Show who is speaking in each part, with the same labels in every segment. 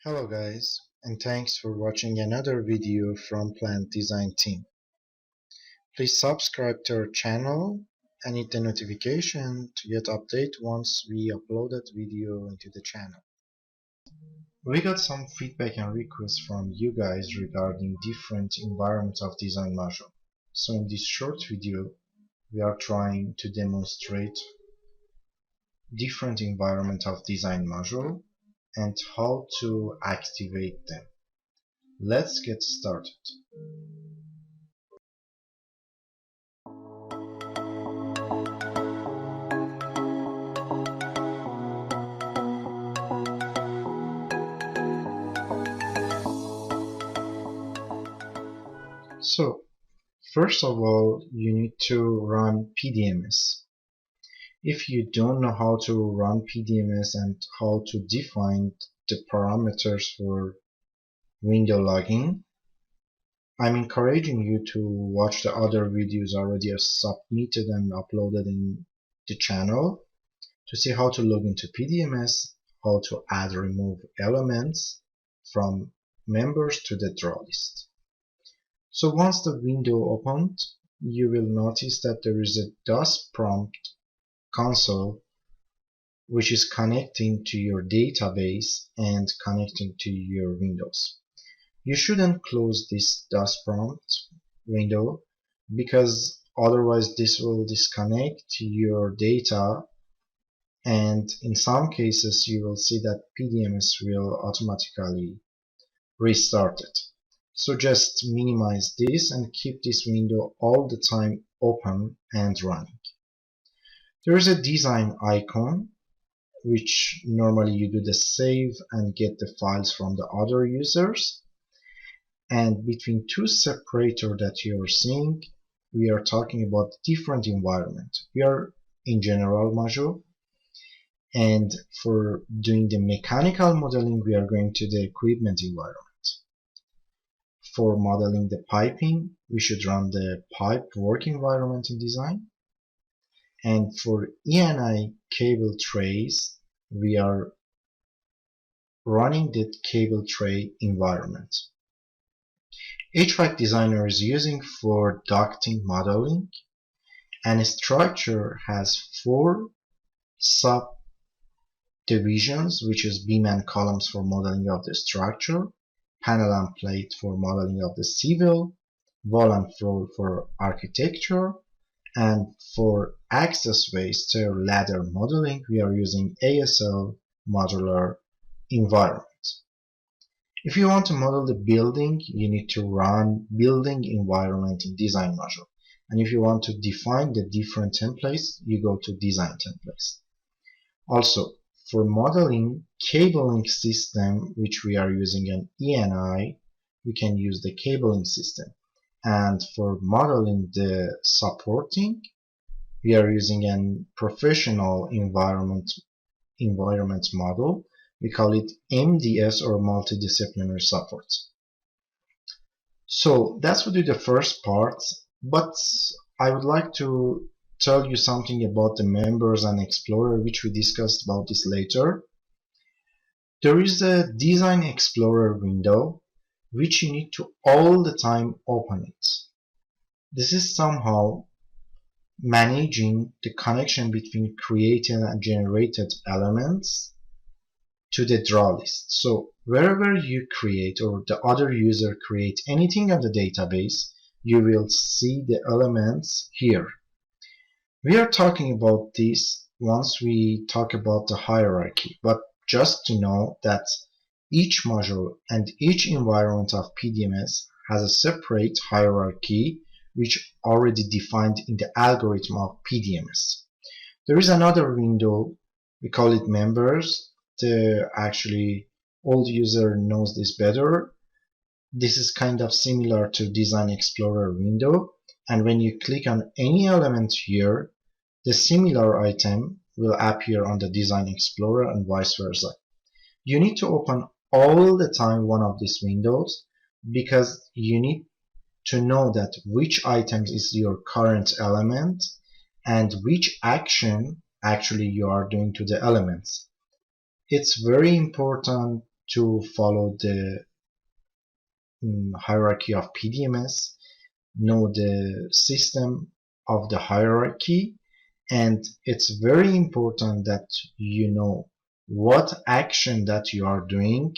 Speaker 1: Hello guys, and thanks for watching another video from Plant Design team. Please subscribe to our channel and hit the notification to get update once we upload that video into the channel. We got some feedback and requests from you guys regarding different environments of design module. So in this short video, we are trying to demonstrate different environment of design module and how to activate them. Let's get started. So, first of all, you need to run PDMS. If you don't know how to run PDMS and how to define the parameters for window logging, I'm encouraging you to watch the other videos already submitted and uploaded in the channel to see how to log into PDMS, how to add or remove elements from members to the draw list. So once the window opened, you will notice that there is a DOS prompt console which is connecting to your database and connecting to your windows. You shouldn't close this DOS prompt window because otherwise this will disconnect your data, and in some cases you will see that PDMS will automatically restart it. So just minimize this and keep this window all the time open and running. There is a design icon which normally you do the save and get the files from the other users, and between two separator that you are seeing, we are talking about different environment. We are in general module, and for doing the mechanical modeling we are going to the equipment environment. For modeling the piping, we should run the pipe work environment in design. And for E&I cable trays, we are running the cable tray environment. HVAC designer is using for ducting modeling, and a structure has 4 subdivisions, which is beam and columns for modeling of the structure, panel and plate for modeling of the civil, wall and floor for architecture, and for access way stair ladder modeling we are using ASL modular environment. If you want to model the building, you need to run building environment in design module, and if you want to define the different templates, you go to design templates. Also, for modeling cabling system, which we are using an E&I, we can use the cabling system. And for modeling the supporting, we are using a professional environment model. We call it MDS, or multidisciplinary support. So that's what do the first part, but I would like to tell you something about the members and explorer, which we discussed about this later. There is a design explorer window which you need to all the time open it. This is somehow managing the connection between created and generated elements to the draw list. So wherever you create or the other user create anything on the database, you will see the elements here. We are talking about this once we talk about the hierarchy, but just to know that each module and each environment of PDMS has a separate hierarchy which already defined in the algorithm of PDMS. There is another window, we call it members. The actually old user knows this better. This is kind of similar to Design Explorer window, and when you click on any element here, the similar item will appear on the Design Explorer and vice versa. You need to open all the time one of these windows because you need to know that which items is your current element and which action actually you are doing to the elements. It's very important to follow the hierarchy of PDMS, know the system of the hierarchy, and it's very important that you know what action that you are doing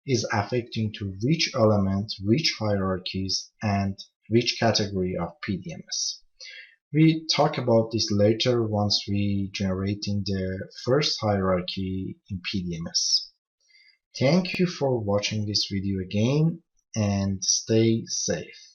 Speaker 1: is affecting to which element, which hierarchies, and which category of PDMS. We talk about this later once we generating the first hierarchy in PDMS. Thank you for watching this video again and stay safe.